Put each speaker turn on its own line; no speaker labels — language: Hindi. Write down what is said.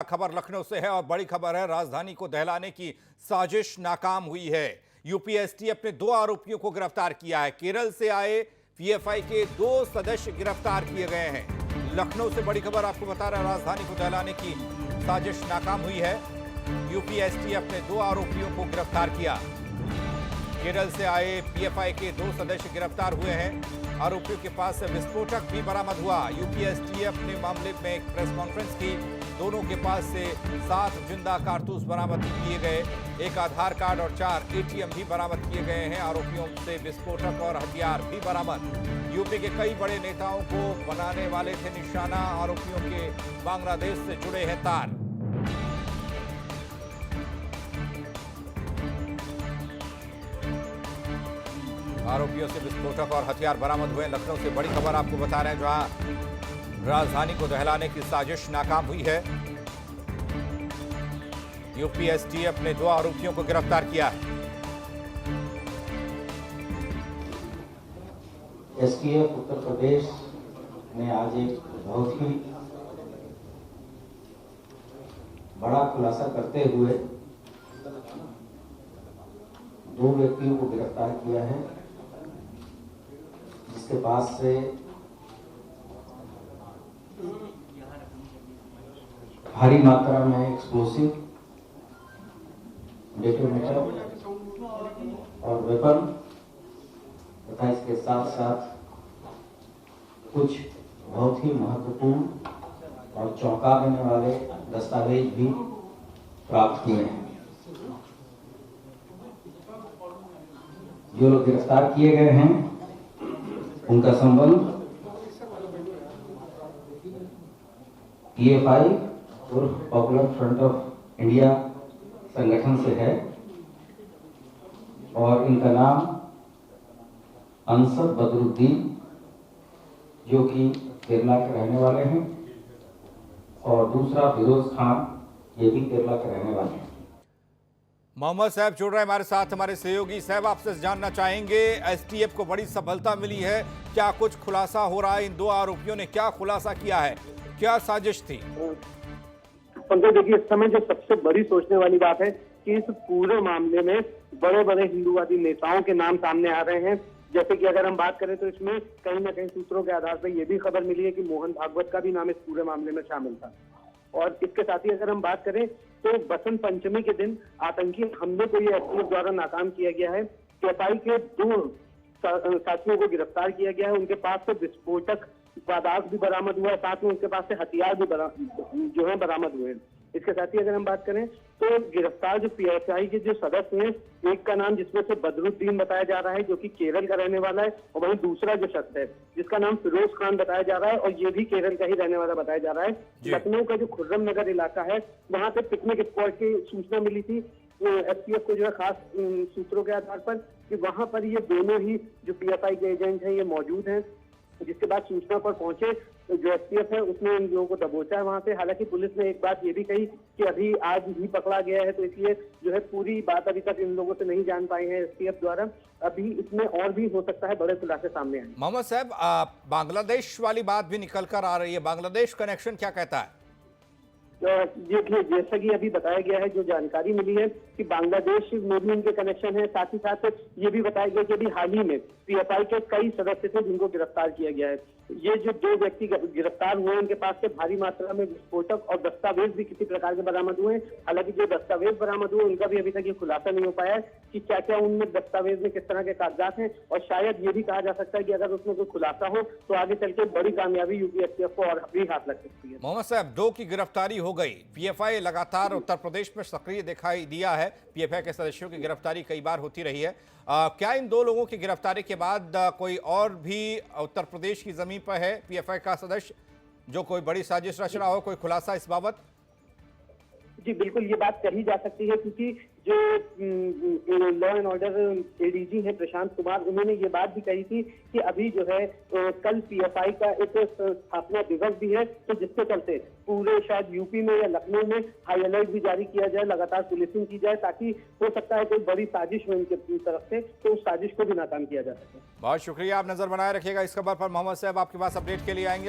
खबर लखनऊ से है और बड़ी खबर है, राजधानी को दहलाने की साजिश नाकाम हुई है। यूपी एसटीएफ ने 2 आरोपियों को गिरफ्तार किया है। केरल से आए पीएफआई के 2 सदस्य गिरफ्तार किए गए हैं। लखनऊ से बड़ी खबर आपको बता रहा है, राजधानी को दहलाने की साजिश नाकाम हुई है। यूपी एसटीएफ ने 2 आरोपियों को गिरफ्तार किया। केरल से आए पीएफआई के 2 सदस्य गिरफ्तार हुए हैं। आरोपियों के पास से विस्फोटक भी बरामद हुआ। यूपी एसटीएफ ने मामले में एक प्रेस कॉन्फ्रेंस की। दोनों के पास से 7 जिंदा कारतूस बरामद किए गए, 1 आधार कार्ड और 4 एटीएम भी बरामद किए गए हैं। आरोपियों से विस्फोटक और हथियार भी बरामद। यूपी के कई बड़े नेताओं को बनाने वाले थे निशाना। आरोपियों के बांग्लादेश से जुड़े हैं तार। आरोपियों से विस्फोटक और हथियार बरामद हुए। लखनऊ से बड़ी खबर आपको बता रहे हैं, जहां राजधानी को दहलाने की साजिश नाकाम हुई है। यूपी एसटीएफ ने 2 आरोपियों को गिरफ्तार किया है।
एसटीएफ उत्तर प्रदेश ने आज एक बहुत ही बड़ा खुलासा करते हुए 2 व्यक्तियों को गिरफ्तार किया है, जिसके पास से भारी मात्रा में एक्सप्लोसिव, डेटोनेटर और वेपन तथा इसके साथ साथ कुछ बहुत ही महत्वपूर्ण और चौंका देने वाले दस्तावेज भी प्राप्त हुए हैं। जो लोग गिरफ्तार किए गए हैं उनका संबंध पीएफआई और पॉपुलर फ्रंट ऑफ इंडिया संगठन से है और इनका नाम अंसर बदरुद्दीन, जो कि केरला के रहने वाले हैं, और दूसरा फिरोज खान, ये भी केरला के रहने वाले हैं।
मोहम्मद साहब जुड़ रहे हैं हमारे साथ, हमारे सहयोगी। साहब, आपसे जानना चाहेंगे, एसटीएफ को बड़ी सफलता मिली है, क्या कुछ खुलासा हो रहा है? इन 2 आरोपियों ने क्या खुलासा किया है, क्या साजिश थी?
पंकज, देखिए, इस समय जो सबसे बड़ी सोचने वाली बात है कि इस पूरे मामले में बड़े बड़े हिंदूवादी नेताओं के नाम सामने आ रहे हैं। जैसे कि अगर हम बात करें तो इसमें कहीं ना कहीं सूत्रों के आधार पर यह भी खबर मिली है कि मोहन भागवत का भी नाम इस पूरे मामले में शामिल था। और इसके साथ ही अगर हम बात करें तो बसंत पंचमी के दिन आतंकी हमले को ये एसटीएफ द्वारा नाकाम किया गया है। पीएफआई के 2 साथियों को गिरफ्तार किया गया है। उनके पास से विस्फोटक पदार्थ भी बरामद हुआ है, साथ में उनके पास से हथियार भी बरामद हुए हैं। इसके साथ ही अगर हम बात करें तो गिरफ्तार जो पीएफआई के जो सदस्य हैं, एक का नाम जिसमें से बदरुद्दीन बताया जा रहा है, जो कि केरल का रहने वाला है, और वहीं दूसरा जो शख्स है जिसका नाम फिरोज खान बताया जा रहा है, और ये भी केरल का ही रहने वाला बताया जा रहा है। लखनऊ का जो खुर्रम नगर इलाका है, वहां पे पिकनिक स्पॉट की सूचना मिली थी एसटीएफ को, जो है खास सूत्रों के आधार पर, कि वहां पर ये दोनों ही जो पीएफआई के एजेंट हैं ये मौजूद हैं। जिसके बाद सूचना पर पहुंचे जो एसटीएफ है उसने इन लोगों को दबोचा है वहां से। हालांकि पुलिस ने एक बात ये भी कही कि अभी आज ही पकड़ा गया है, तो इसलिए जो है पूरी बात अभी तक इन लोगों से नहीं जान पाए हैं एसटीएफ द्वारा। अभी इसमें और भी हो सकता है बड़े खुलासे सामने आए।
मोहम्मद साहब, बांग्लादेश वाली बात भी निकल कर आ रही है, बांग्लादेश कनेक्शन क्या कहता है?
देखिए, जैसा कि अभी बताया गया है, जो जानकारी मिली है कि बांग्लादेश में भी इनके कनेक्शन है। साथ ही साथ ये भी बताया गया कि अभी हाल ही में पीएफआई के कई सदस्य थे जिनको गिरफ्तार किया गया है। ये जो 2 व्यक्ति गिरफ्तार हुए हैं, उनके पास से भारी मात्रा में विस्फोटक और दस्तावेज भी किसी प्रकार के बरामद हुए हैं। हालांकि जो दस्तावेज बरामद हुए उनका भी अभी तक ये खुलासा नहीं हो पाया है कि क्या क्या उनमें दस्तावेज में किस तरह के कागजात हैं, और शायद ये भी कहा जा सकता है कि अगर उसमें कोई खुलासा हो तो आगे चल के बड़ी कामयाबी यूपी एसटीएफ को और भी हाथ लग सकती है।
मोहम्मद साहब, 2 की गिरफ्तारी हो गई। पीएफआई लगातार उत्तर प्रदेश में सक्रिय दिखाई दिया है, पीएफआई के सदस्यों की गिरफ्तारी कई बार होती रही है। क्या इन 2 लोगों की गिरफ्तारी के बाद कोई और भी उत्तर प्रदेश की जमीन पर है पीएफआई का सदस्य जो कोई बड़ी साजिश रच रहा हो? कोई खुलासा इस बाबत?
जी बिल्कुल, ये बात कही जा सकती है, क्योंकि जो लॉ एंड ऑर्डर एडीजी हैं प्रशांत कुमार, उन्होंने ये बात भी कही थी कि अभी जो है कल पीएफआई का एक स्थापना दिवस भी है, तो जिसके चलते पूरे शायद यूपी में या लखनऊ में हाई अलर्ट भी जारी किया जाए, लगातार पुलिसिंग की जाए, ताकि हो सकता है कोई बड़ी साजिश हो इनके तरफ से, तो उस साजिश को भी नाकाम किया जा सके।
बहुत शुक्रिया, आप नजर बनाए रखिएगा इस खबर पर। मोहम्मद साहब आपके पास अपडेट के लिए आएंगे।